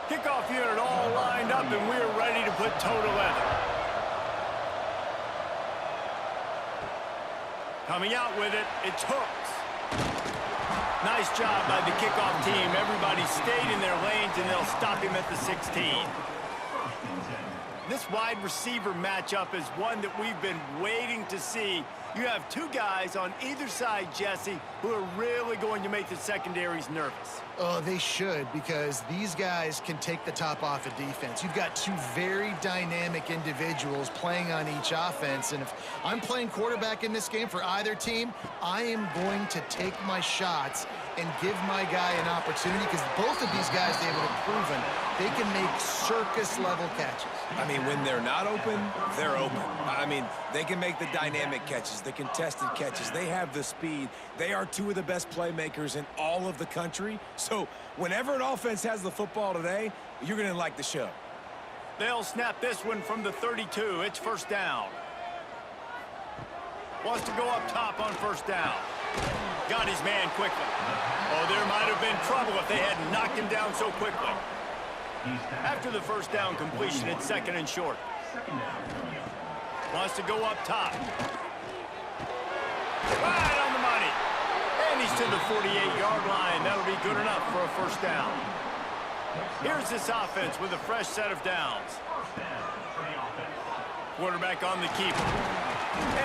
Kickoff unit all lined up, and we're ready to put toe to leather. Coming out with it, it's Hooks. Nice job by the kickoff team. Everybody stayed in their lanes, and they'll stop him at the 16. This wide receiver matchup is one that we've been waiting to see. You have two guys on either side, Jesse, who are really going to make the secondaries nervous. Oh, they should, because these guys can take the top off of defense. You've got two very dynamic individuals playing on each offense, and if I'm playing quarterback in this game for either team, I am going to take my shots and give my guy an opportunity, because both of these guys, David, have proven they can make circus-level catches. I mean, when they're not open, they're open. I mean, they can make the dynamic catches, the contested catches. They have the speed. They are two of the best playmakers in all of the country. So whenever an offense has the football today, you're going to like the show. They'll snap this one from the 32. It's first down. Wants to go up top on first down. Got his man quickly. Oh, there might have been trouble if they hadn't knocked him down so quickly. After the first down completion, it's second and short. Wants to go up top. Right on the money. And he's to the 48-yard line. That'll be good enough for a first down. Here's this offense with a fresh set of downs. Quarterback on the keeper.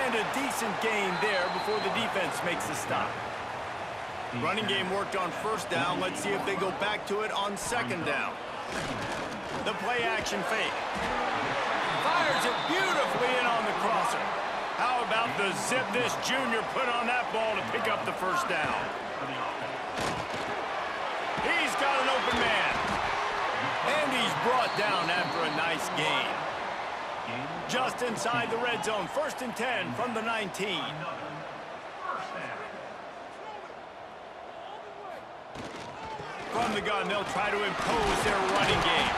And a decent gain there before the defense makes the stop. Running game worked on first down. Let's see if they go back to it on second down. The play action fake. Fires it beautifully in on the crosser. How about the zip this junior put on that ball to pick up the first down? He's got an open man. And he's brought down after a nice gain. Just inside the red zone. First and 10 from the 19. From the gun, they'll try to impose their running game.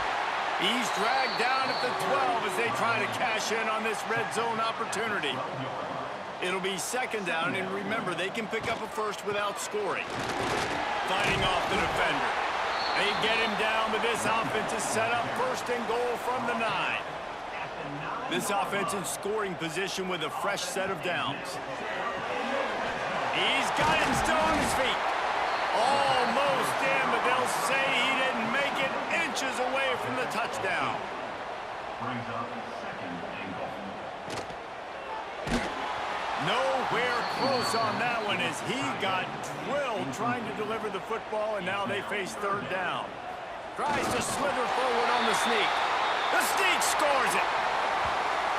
He's dragged down at the 12 as they try to cash in on this red zone opportunity. It'll be second down, and remember, they can pick up a first without scoring. Fighting off the defender. They get him down, but this offense is set up first and goal from the 9. This offense in scoring position with a fresh set of downs. He's got him still on his feet. Almost in, but they'll say he didn't make it inches away from the touchdown. Nowhere close on that one as he got drilled trying to deliver the football, and now they face third down. Tries to slither forward on the sneak. The sneak scores it.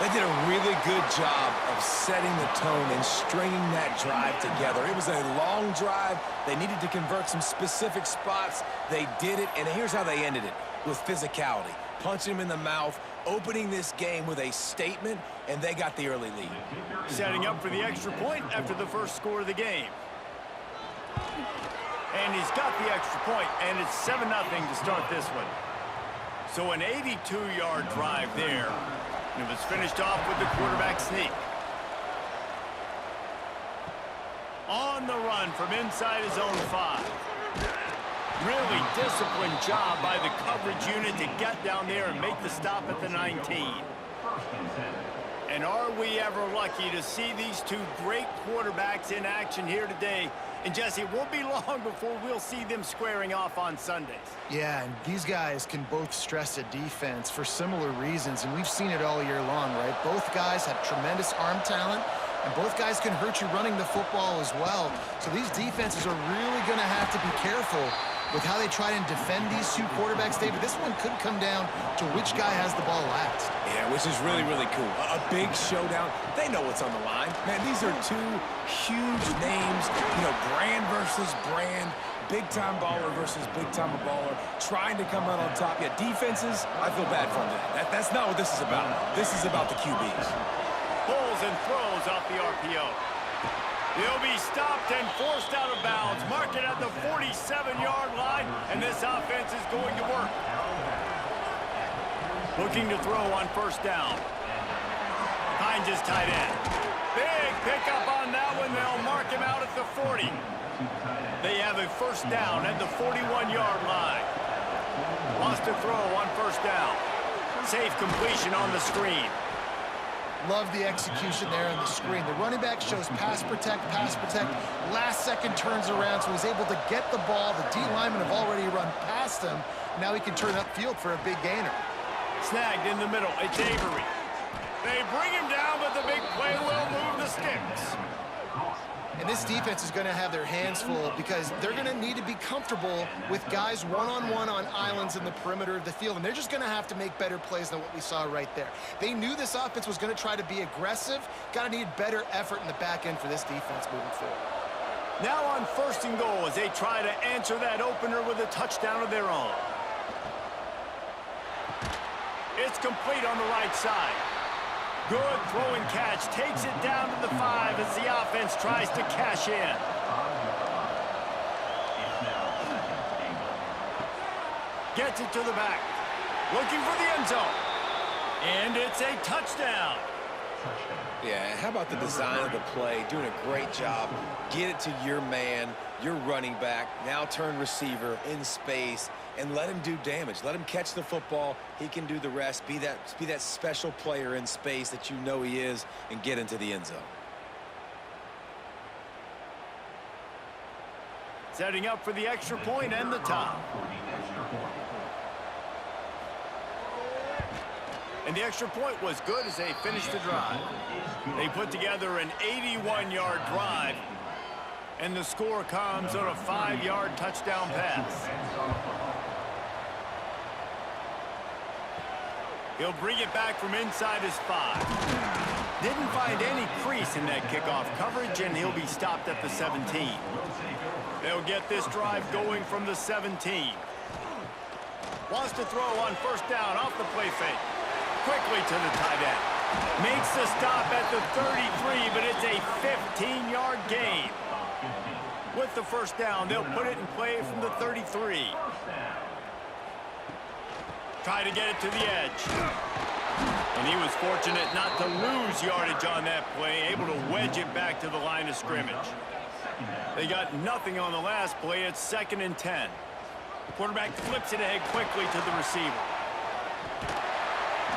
They did a really good job of setting the tone and stringing that drive together. It was a long drive. They needed to convert some specific spots. They did it, and here's how they ended it, with physicality. Punching him in the mouth, opening this game with a statement, and they got the early lead. Setting up for the extra point after the first score of the game. And he's got the extra point, and it's 7-0 to start this one. So an 82-yard drive there. It was finished off with the quarterback sneak. On the run from inside his own 5. Really disciplined job by the coverage unit to get down there and make the stop at the 19. And are we ever lucky to see these two great quarterbacks in action here today? And Jesse, it won't be long before we'll see them squaring off on Sundays. Yeah, and these guys can both stress a defense for similar reasons, and we've seen it all year long, right? Both guys have tremendous arm talent, and both guys can hurt you running the football as well. So these defenses are really going to have to be careful with how they try and defend these two quarterbacks, David. This one could come down to which guy has the ball last. Yeah, which is really, really cool. A big showdown. They know what's on the line. Man, these are two huge names, you know, brand versus brand, big-time baller versus big-time baller, trying to come out on top. Yeah, defenses, I feel bad for them today. That's not what this is about. This is about the QBs. Pulls and throws off the RPO. He'll be stopped and forced out of bounds. Mark it at the 47-yard line, and this offense is going to work. Looking to throw on first down. Finds his tight end. Big pickup on that one. They'll mark him out at the 40. They have a first down at the 41-yard line. Wants to throw on first down. Safe completion on the screen. Love the execution there on the screen. The running back shows pass protect, last second turns around, so he's able to get the ball. The D linemen have already run past him. Now he can turn upfield for a big gainer. Snagged in the middle. It's Avery. They bring him down, but the big play will move the sticks. And this defense is going to have their hands full because they're going to need to be comfortable with guys one-on-one on islands in the perimeter of the field, and they're just going to have to make better plays than what we saw right there. They knew this offense was going to try to be aggressive. Got to need better effort in the back end for this defense moving forward. Now on first and goal as they try to answer that opener with a touchdown of their own. It's complete on the right side. Good throw and catch. Takes it down to the 5 as the offense tries to cash in. Gets it to the back. Looking for the end zone. And it's a touchdown. Yeah, how about the design of the play? Doing a great job. Get it to your man, your running back, now turn receiver in space, and let him do damage. Let him catch the football. He can do the rest. Be that special player in space that you know he is, and get into the end zone. Setting up for the extra point and the top. And the extra point was good as they finished the drive. They put together an 81-yard drive, and the score comes on a 5-yard touchdown pass. He'll bring it back from inside his 5. Didn't find any crease in that kickoff coverage, and he'll be stopped at the 17. They'll get this drive going from the 17. Wants to throw on first down off the play fake. Quickly to the tight end. Makes the stop at the 33, but it's a 15-yard gain. With the first down, they'll put it in play from the 33. Try to get it to the edge. And he was fortunate not to lose yardage on that play, able to wedge it back to the line of scrimmage. They got nothing on the last play. It's 2nd and 10. Quarterback flips it ahead quickly to the receiver.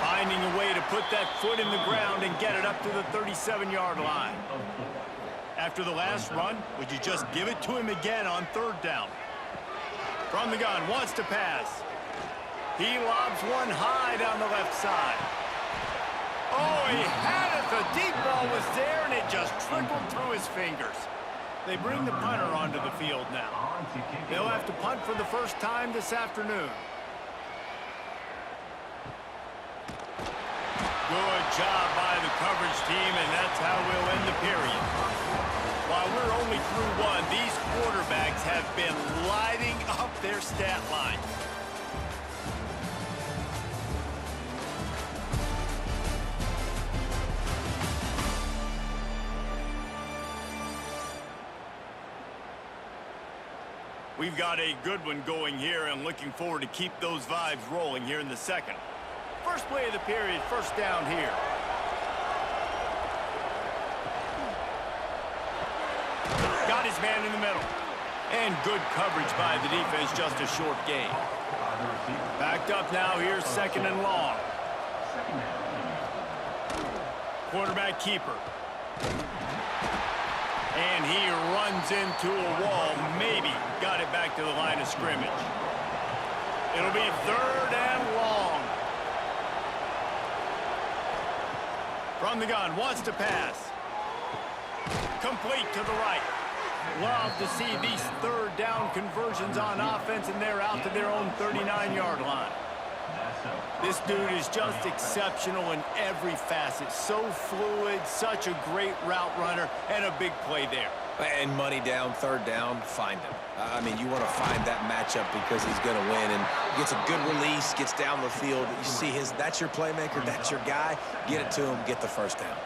Finding a way to put that foot in the ground and get it up to the 37-yard line. After the last run, would you just give it to him again on 3rd down? From the gun, wants to pass. He lobs one high down the left side. Oh, he had it. The deep ball was there, and it just trickled through his fingers. They bring the punter onto the field now. They'll have to punt for the first time this afternoon. Good job by the coverage team, and that's how we'll end the period. While we're only through one, these quarterbacks have been lighting up their stat line. We've got a good one going here, and looking forward to keep those vibes rolling here in the second. First play of the period, first down here. Got his man in the middle. And good coverage by the defense, just a short gain. Backed up now, here's 2nd and long. Quarterback keeper. And he runs into a wall, maybe got it back to the line of scrimmage. It'll be 3rd and long. From the gun, wants to pass. Complete to the right. Love to see these 3rd down conversions on offense, and they're out to their own 39-yard line. This dude is just exceptional in every facet. So fluid, such a great route runner, and a big play there. And money down, 3rd down, find him. I mean, you want to find that matchup because he's going to win, and gets a good release, gets down the field. You see that's your playmaker, that's your guy. Get it to him, get the first down.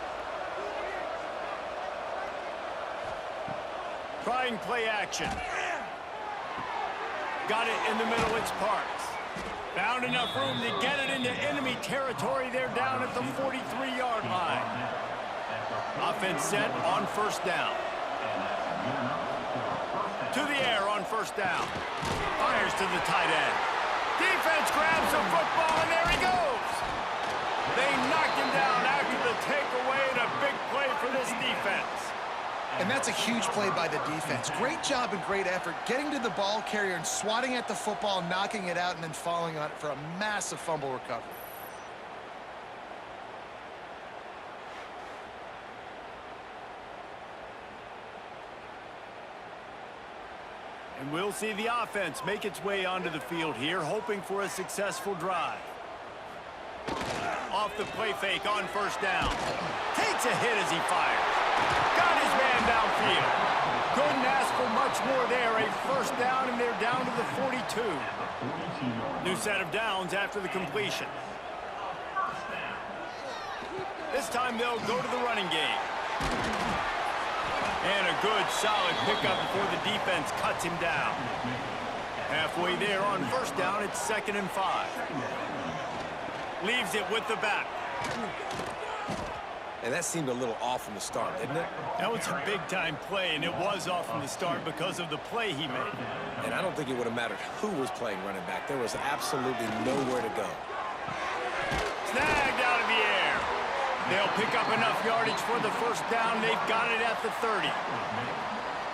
Trying play action. Got it in the middle, it's Parks. Found enough room to get it into enemy territory. They're down at the 43-yard line. Offense set on first down. To the air on first down. Fires to the tight end. Defense grabs the football, and there he goes. They knocked him down after the takeaway, and a big play for this defense. And that's a huge play by the defense. Great job and great effort getting to the ball carrier and swatting at the football, knocking it out, and then falling on it for a massive fumble recovery. And we'll see the offense make its way onto the field here, hoping for a successful drive. Off the play fake on first down. Takes a hit as he fires. Got his man downfield. Couldn't ask for much more there. A first down, and they're down to the 42. New set of downs after the completion. This time they'll go to the running game. And a good, solid pickup before the defense cuts him down. Halfway there on first down, it's 2nd and 5. Leaves it with the back. And that seemed a little off from the start, didn't it? That was a big-time play, and it was off from the start because of the play he made. And I don't think it would have mattered who was playing running back. There was absolutely nowhere to go. Snagged out of the air. They'll pick up enough yardage for the first down. They've got it at the 30.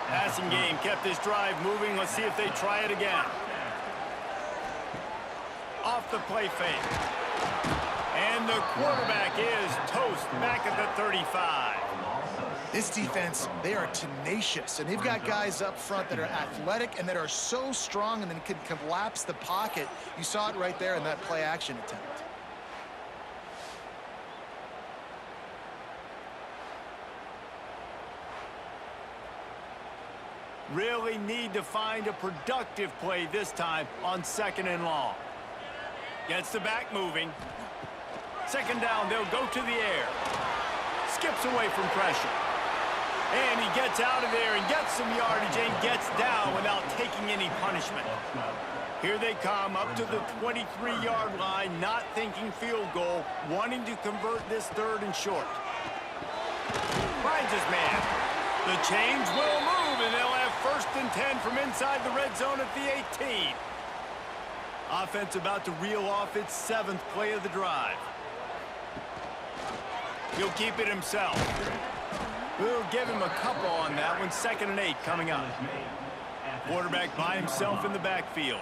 Passing game kept this drive moving. Let's see if they try it again. Off the play fake. And the quarterback is toast back at the 35. This defense, they are tenacious, and they've got guys up front that are athletic and that are so strong and then can collapse the pocket. You saw it right there in that play action attempt. Really need to find a productive play this time on 2nd and long. Gets the back moving. 2nd down, they'll go to the air. Skips away from pressure. And he gets out of there and gets some yardage and gets down without taking any punishment. Here they come up to the 23-yard line, not thinking field goal, wanting to convert this 3rd and short. Finds his man. The chains will move, and they'll have 1st and 10 from inside the red zone at the 18. Offense about to reel off its 7th play of the drive. He'll keep it himself. We'll give him a couple on that one. 2nd and 8 coming up. Quarterback by himself in the backfield.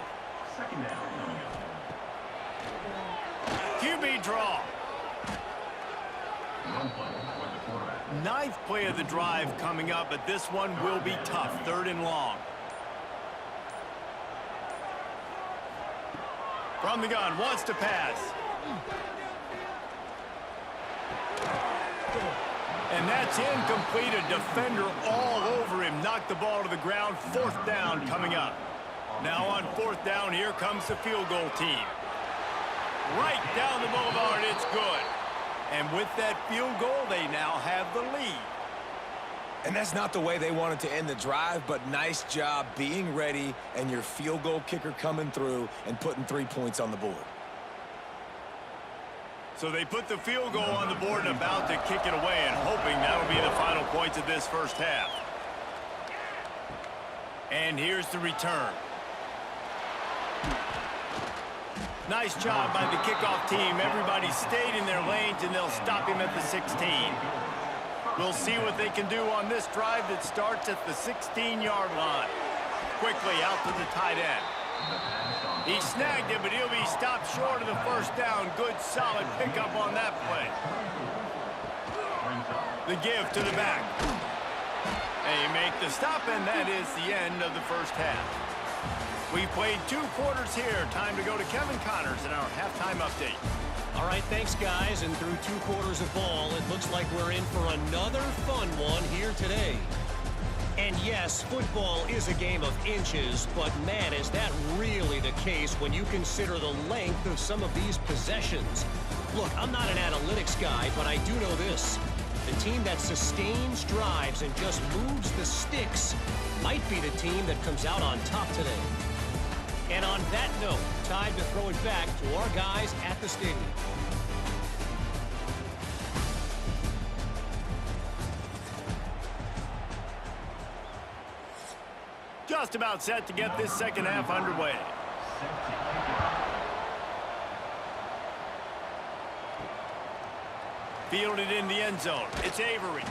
QB draw. 9th play of the drive coming up, but this one will be tough. 3rd and long. From the gun, wants to pass. And that's incomplete. A defender all over him. Knocked the ball to the ground. 4th down coming up. Now on 4th down, here comes the field goal team. Right down the boulevard, it's good. And with that field goal, they now have the lead. And that's not the way they wanted to end the drive, but nice job being ready and your field goal kicker coming through and putting 3 points on the board. So they put the field goal on the board and about to kick it away, and hoping that'll be the final points of this first half. And here's the return. Nice job by the kickoff team. Everybody stayed in their lanes, and they'll stop him at the 16. We'll see what they can do on this drive that starts at the 16-yard line. Quickly out to the tight end. He snagged it, but he'll be stopped short of the first down. Good, solid pickup on that play. The give to the back. They make the stop, and that is the end of the first half. We've played 2 quarters here. Time to go to Kevin Connors in our halftime update. All right, thanks, guys. And through 2 quarters of ball, it looks like we're in for another fun one here today. And yes, football is a game of inches, but man, is that really the case when you consider the length of some of these possessions. Look, I'm not an analytics guy, but I do know this. The team that sustains drives and just moves the sticks might be the team that comes out on top today. And on that note, time to throw it back to our guys at the stadium. Just about set to get this second half underway. Fielded in the end zone. It's Avery.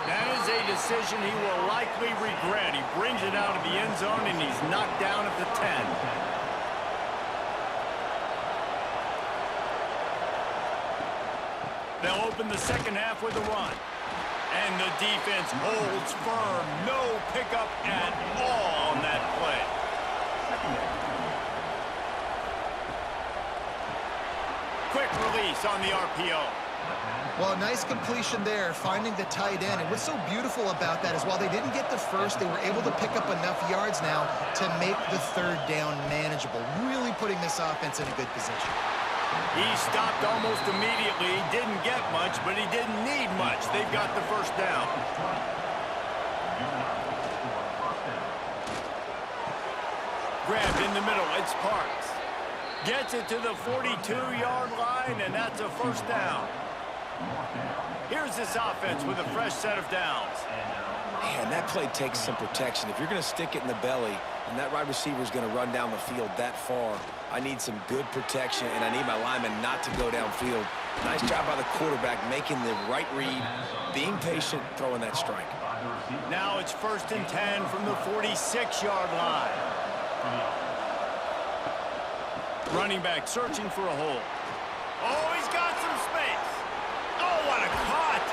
That is a decision he will likely regret. He brings it out of the end zone, and he's knocked down at the 10. They'll open the second half with a run. And the defense holds firm. No pickup at all on that play. Quick release on the RPO. Well, nice completion there, finding the tight end. And what's so beautiful about that is while they didn't get the first, they were able to pick up enough yards now to make the third down manageable, really putting this offense in a good position. He stopped almost immediately. He didn't get much, but he didn't need much. They've got the first down. Grabbed in the middle. It's Parks. Gets it to the 42-yard line, and that's a first down. Here's this offense with a fresh set of downs. Man, that play takes some protection. If you're going to stick it in the belly and that wide receiver is going to run down the field that far, I need some good protection, and I need my lineman not to go downfield. Nice job by the quarterback making the right read, being patient, throwing that strike. Now it's 1st and 10 from the 46-yard line. Running back searching for a hole. Oh, he's got some space. Oh, what a cut.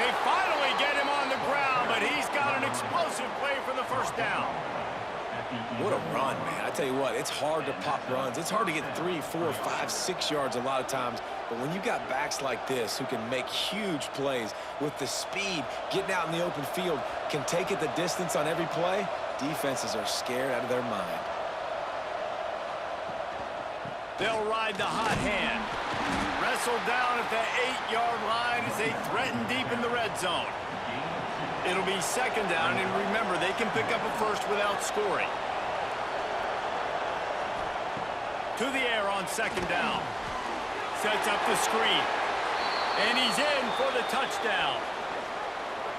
They finally get him on the ground, but he's got an explosive play for the first down. What a run, man. I tell you what, it's hard to pop runs. It's hard to get 3, 4, 5, 6 yards a lot of times. But when you got backs like this who can make huge plays with the speed, getting out in the open field, can take it the distance on every play, defenses are scared out of their mind. They'll ride the hot hand. Wrestled down at the 8-yard line as they threaten deep in the red zone. It'll be second down, and remember, they can pick up a first without scoring. To the air on second down. Sets up the screen. And he's in for the touchdown.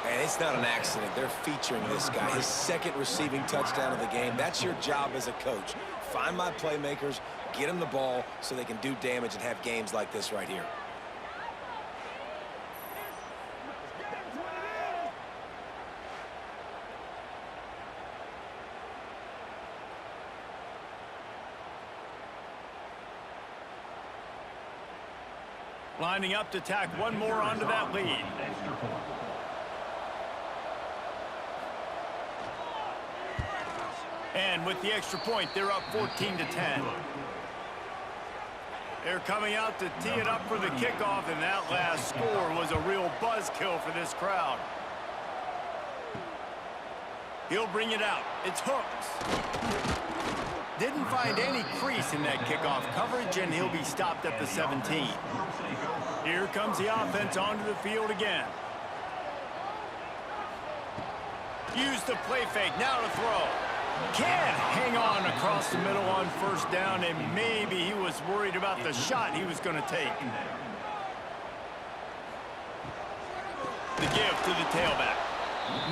And it's not an accident. They're featuring this guy. His second receiving touchdown of the game. That's your job as a coach. Find my playmakers, get them the ball so they can do damage and have games like this right here. Lining up to tack one more onto that lead. And with the extra point, they're up 14-10. They're coming out to tee it up for the kickoff, and that last score was a real buzzkill for this crowd. He'll bring it out. It's Hooks. Didn't find any crease in that kickoff coverage, and he'll be stopped at the 17. Here comes the offense onto the field again. Use the play fake, now to throw. Can't hang on across the middle on first down, and maybe he was worried about the shot he was going to take. The give to the tailback.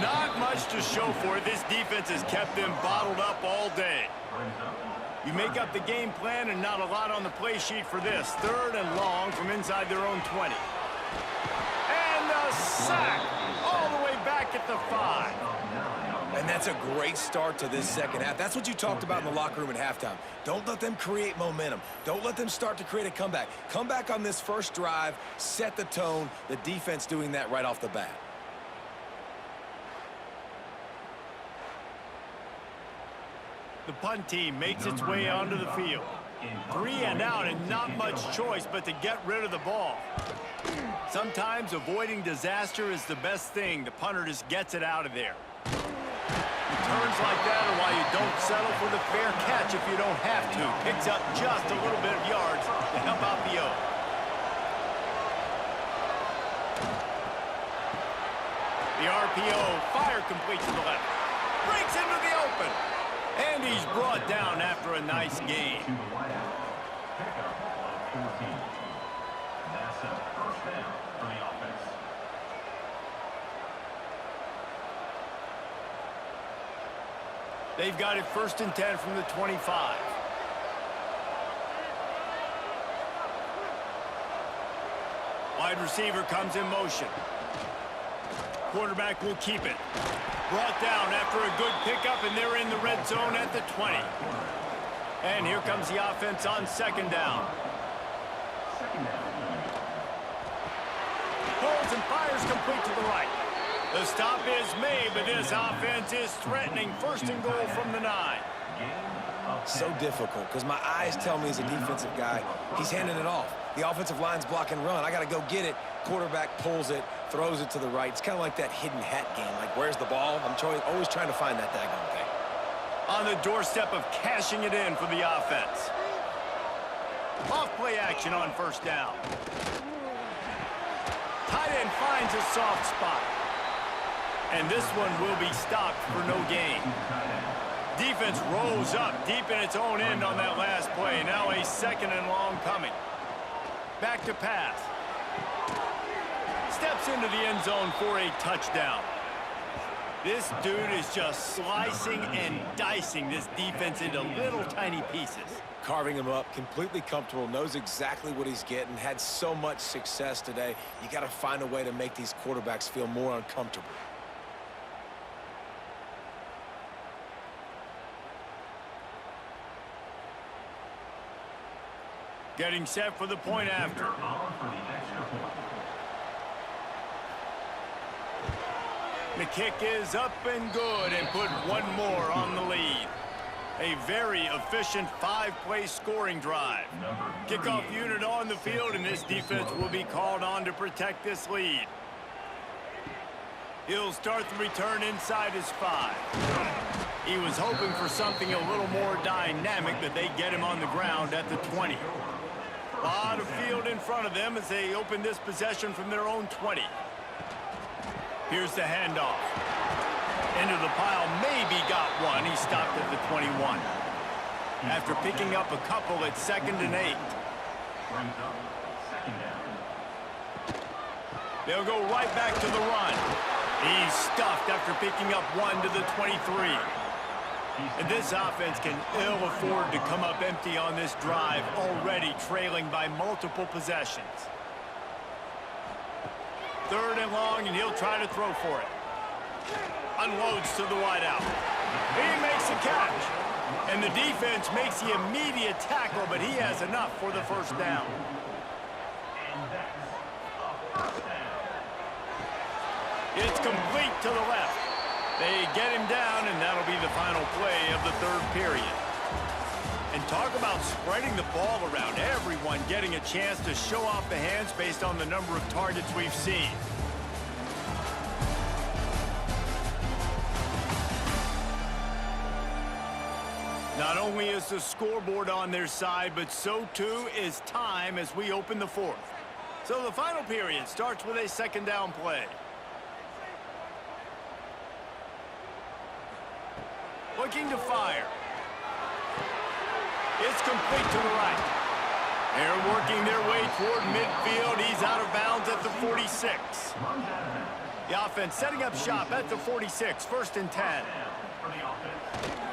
Not much to show for it. This defense has kept them bottled up all day. You make up the game plan and not a lot on the play sheet for this. 3rd and long from inside their own 20. And a sack all the way back at the 5. And that's a great start to this second half. That's what you talked about in the locker room at halftime. Don't let them create momentum. Don't let them start to create a comeback. Come back on this first drive, set the tone. The defense doing that right off the bat. The punt team makes its way onto the field. 3 and out, and not much choice but to get rid of the ball. Sometimes avoiding disaster is the best thing. The punter just gets it out of there. Turns like that are why you don't settle for the fair catch if you don't have to. Picks up just a little bit of yards to help out the O. The RPO, fire complete to the left. Breaks into the open. And he's brought down after a nice game. They've got it 1st and 10 from the 25. Wide receiver comes in motion. Quarterback will keep it. Brought down after a good pickup, and they're in the red zone at the 20. And here comes the offense on second down. Pulls and fires complete to the right. The stop is made, but this offense is threatening first and goal from the 9. So difficult because my eyes tell me as a defensive guy, he's handing it off. The offensive line's block and run. I got to go get it. Quarterback pulls it, throws it to the right. It's kind of like that hidden hat game. Like, where's the ball? I'm always trying to find that daggone thing. On the doorstep of cashing it in for the offense. Off play action on first down. Tight end finds a soft spot. And this one will be stopped for no gain. Defense rolls up deep in its own end on that last play. Now a second and long coming. Back to pass. Steps into the end zone for a touchdown. This dude is just slicing and dicing this defense into little tiny pieces. Carving him up, completely comfortable, knows exactly what he's getting, had so much success today. You got to find a way to make these quarterbacks feel more uncomfortable. Getting set for the point after. The kick is up and good and put one more on the lead. A very efficient five-play scoring drive. Kickoff unit on the field, and this defense will be called on to protect this lead. He'll start the return inside his 5. He was hoping for something a little more dynamic, but they get him on the ground at the 20. A lot of field in front of them as they open this possession from their own 20. Here's the handoff. Into the pile, maybe got one. He stopped at the 21. After picking up a couple at 2nd and 8. They'll go right back to the run. He's stuffed after picking up one to the 23. And this offense can ill afford to come up empty on this drive, already trailing by multiple possessions. 3rd and long, and he'll try to throw for it. Unloads to the wideout. He makes a catch. And the defense makes the immediate tackle, but he has enough for the first down. It's complete to the left. They get him down, and that'll be the final play of the 3rd period. And talk about spreading the ball around. Everyone getting a chance to show off the hands based on the number of targets we've seen. Not only is the scoreboard on their side, but so too is time as we open the 4th. So the final period starts with a 2nd down play. Looking to fire. It's complete to the right. They're working their way toward midfield. He's out of bounds at the 46. The offense setting up shop at the 46, 1st and 10.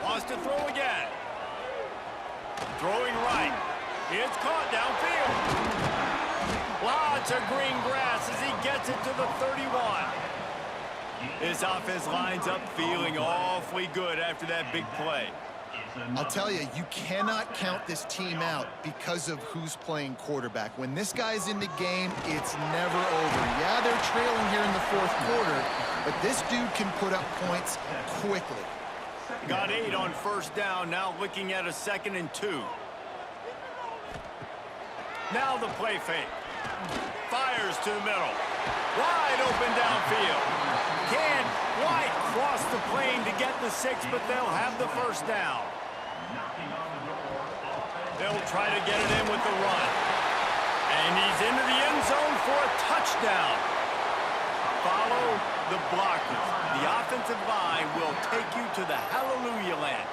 Wants to throw again. Throwing right. It's caught downfield. Lots of green grass as he gets it to the 31. This offense lines up feeling awfully good after that big play. I'll tell you, you cannot count this team out because of who's playing quarterback. When this guy's in the game, it's never over. Yeah, they're trailing here in the 4th quarter, but this dude can put up points quickly. Got 8 on 1st down, now looking at a 2nd and 2. Now the play fake. Fires to the middle. Wide open downfield. Can't quite cross the plane to get the 6, but they'll have the 1st down. They'll try to get it in with the run. And he's into the end zone for a touchdown. Follow the blockers. The offensive line will take you to the hallelujah land.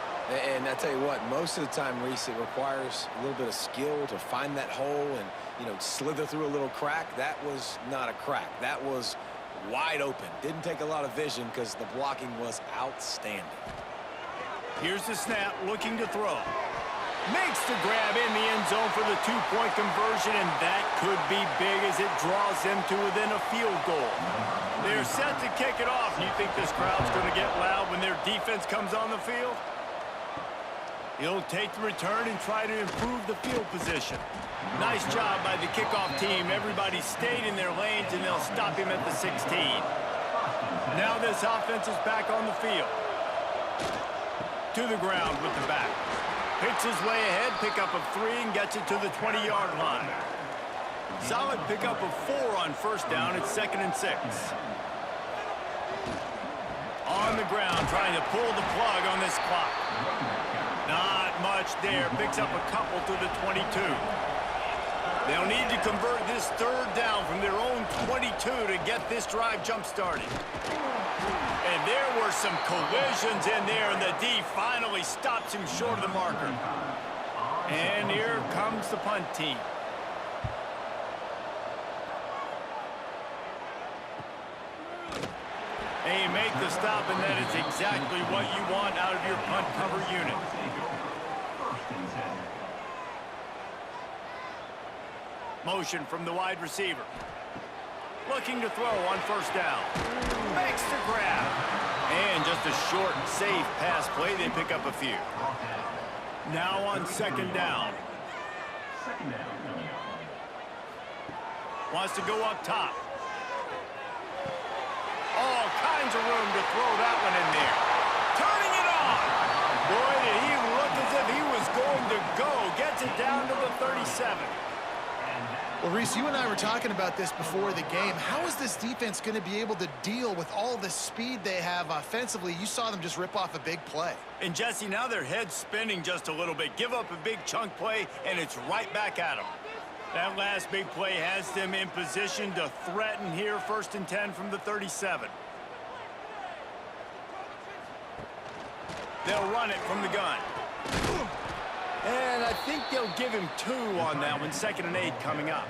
And I tell you what, most of the time, Reese, it requires a little bit of skill to find that hole and, slither through a little crack. That was not a crack. That was wide open. Didn't take a lot of vision because the blocking was outstanding. Here's the snap, looking to throw. Makes the grab in the end zone for the two-point conversion, and that could be big as it draws them to within a field goal. They're set to kick it off. You think this crowd's going to get loud when their defense comes on the field? He'll take the return and try to improve the field position. Nice job by the kickoff team. Everybody stayed in their lanes, and they'll stop him at the 16. Now this offense is back on the field. To the ground with the back. Picks his way ahead, pickup of 3, and gets it to the 20-yard line. Solid pickup of 4 on first down. It's 2nd and 6. On the ground, trying to pull the plug on this clock. Not much there. Picks up a couple to the 22. They'll need to convert this 3rd down from their own 22 to get this drive jump-started. And there were some collisions in there, and the D finally stops him short of the marker. And here comes the punt team. They make the stop, and that is exactly what you want out of your punt cover unit. Motion from the wide receiver. Looking to throw on first down. Makes the grab. And just a short, safe pass play. They pick up a few. Now on 2nd down. Wants to go up top. All kinds of room to throw that one in there. Turning it on. Boy, did he look as if he was going to go. Gets it down to the 37. Well, Reese, you and I were talking about this before the game. How is this defense going to be able to deal with all the speed they have offensively? You saw them just rip off a big play. And, Jesse, now their head's spinning just a little bit. Give up a big chunk play, and it's right back at them. That last big play has them in position to threaten here, 1st and 10 from the 37. They'll run it from the gun. And I think they'll give him 2 on that one. 2nd and 8 coming up.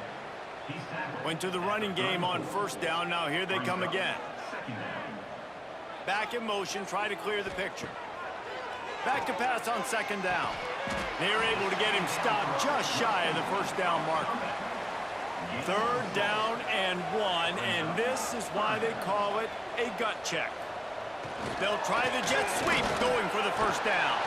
Went to the running game on first down. Now here they come again. Back in motion, try to clear the picture. Back to pass on 2nd down. They're able to get him stopped just shy of the first down marker. 3rd down and 1, and this is why they call it a gut check. They'll try the jet sweep, going for the first down.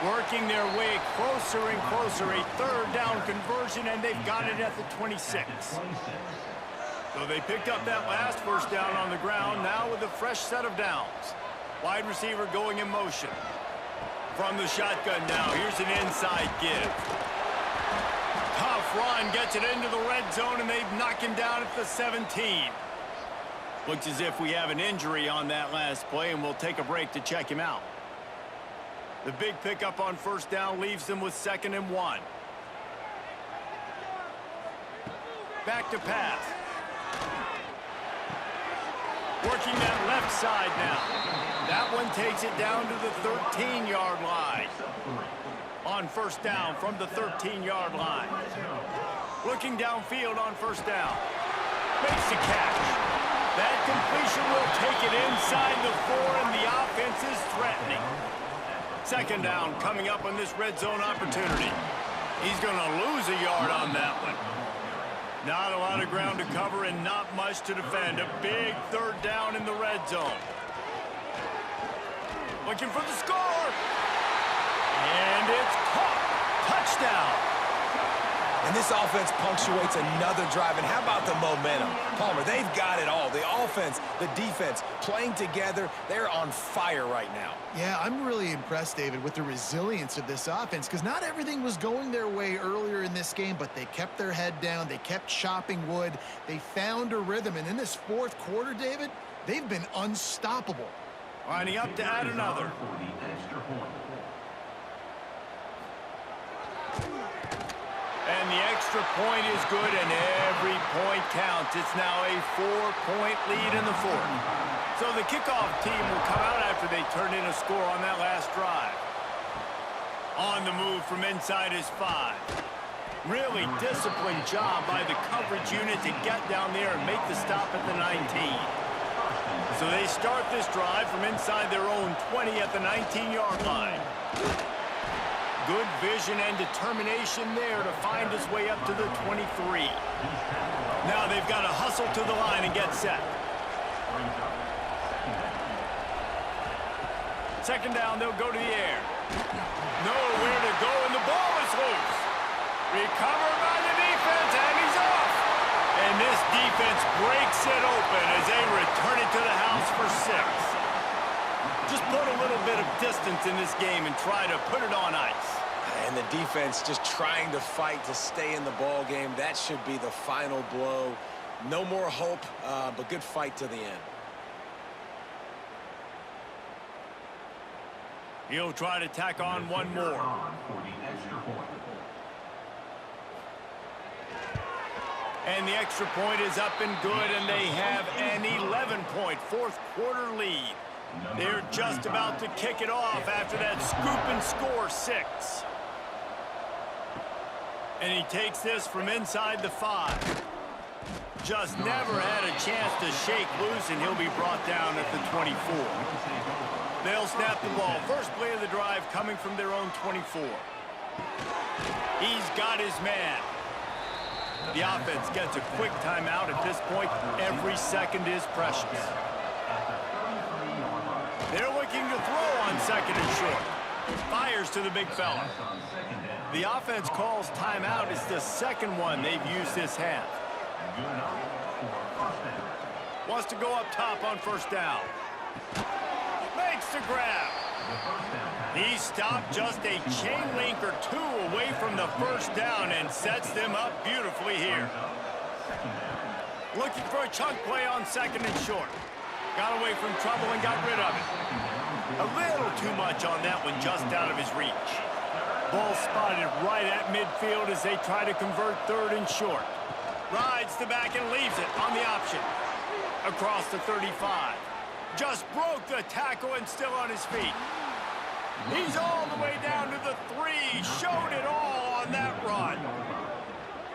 Working their way closer and closer, a 3rd down conversion, and they've got it at the 26. So they picked up that last first down on the ground, now with a fresh set of downs. Wide receiver going in motion. From the shotgun now, here's an inside give. Tough run, gets it into the red zone, and they've knocked him down at the 17. Looks as if we have an injury on that last play, and we'll take a break to check him out. The big pickup on first down leaves them with 2nd and 1. Back to pass. Working that left side now. That one takes it down to the 13-yard line. On first down from the 13-yard line. Looking downfield on first down. Makes the catch. That completion will take it inside the 4, and the offense is threatening. 2nd down coming up on this red zone opportunity. He's going to lose a yard on that one. Not a lot of ground to cover and not much to defend. A big 3rd down in the red zone. Looking for the score. And it's caught. Touchdown. And this offense punctuates another drive. And how about the momentum? Palmer, they've got it all. The offense, the defense, playing together. They're on fire right now. Yeah, I'm really impressed, David, with the resilience of this offense, because not everything was going their way earlier in this game, but they kept their head down. They kept chopping wood. They found a rhythm. And in this 4th quarter, David, they've been unstoppable. Lining up to add another. And the extra point is good, and every point counts. It's now a 4-point lead in the 4th. So the kickoff team will come out after they turn in a score on that last drive. On the move from inside his 5. Really disciplined job by the coverage unit to get down there and make the stop at the 19. So they start this drive from inside their own 20 at the 19-yard line. good vision and determination there to find his way up to the 23. Now they've got to hustle to the line and get set. Second down, they'll go to the air. Nowhere to go, and the ball is loose. Recovered by the defense, and he's off. And this defense breaks it open as they return it to the house for 6. Just put a little bit of distance in this game and try to put it on ice. And the defense just trying to fight to stay in the ball game. That should be the final blow. No more hope, but good fight to the end. He'll try to tack on one more. And the extra point is up and good, and they have an 11-point fourth-quarter lead. They're just about to kick it off after that scoop and score 6. And he takes this from inside the 5. Just never had a chance to shake loose, and he'll be brought down at the 24. They'll snap the ball. First play of the drive coming from their own 24. He's got his man. The offense gets a quick timeout at this point. Every second is precious. They're looking to throw on second and short. Fires to the big fella. The offense calls timeout. It's the second one they've used this half. Wants to go up top on first down. Makes the grab. He stopped just a chain link or 2 away from the first down and sets them up beautifully here. Looking for a chunk play on second and short. Got away from trouble and got rid of it. A little too much on that one, just out of his reach. Ball spotted right at midfield as they try to convert third and short. Rides the back and leaves it on the option. Across the 35. Just broke the tackle and still on his feet. He's all the way down to the 3. Showed it all on that run.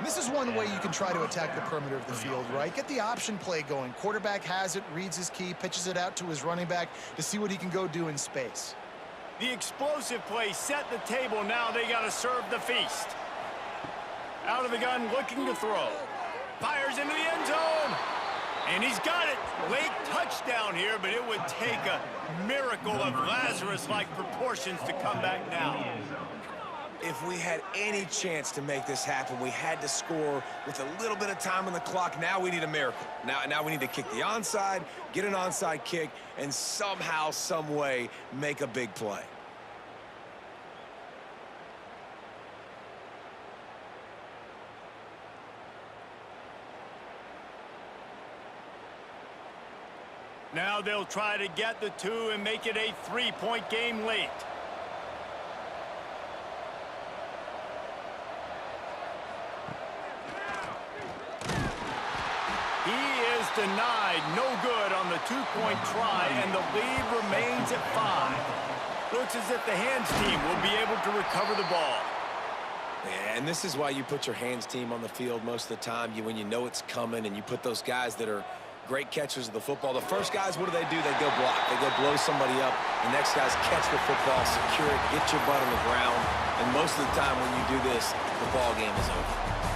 This is one way you can try to attack the perimeter of the field, right? Get the option play going. Quarterback has it, reads his key, pitches it out to his running back to see what he can go do in space. The explosive play set the table. Now they got to serve the feast. Out of the gun, looking to throw. Fires into the end zone. And he's got it. Late touchdown here, but it would take a miracle of Lazarus-like proportions to come back now. If we had any chance to make this happen, we had to score with a little bit of time on the clock. Now we need a miracle. Now we need to kick the onside, get an onside kick, and somehow, some way, make a big play. Now they'll try to get the 2 and make it a 3-point game late. He is denied. No good on the 2-point try, and the lead remains at 5. Looks as if the hands team will be able to recover the ball. Yeah, and this is why you put your hands team on the field most of the time. When you know it's coming, and you put those guys that are great catchers of the football. The first guys, what do? They go block. They go blow somebody up. The next guys catch the football, secure it, get your butt on the ground. And most of the time when you do this, the ball game is over.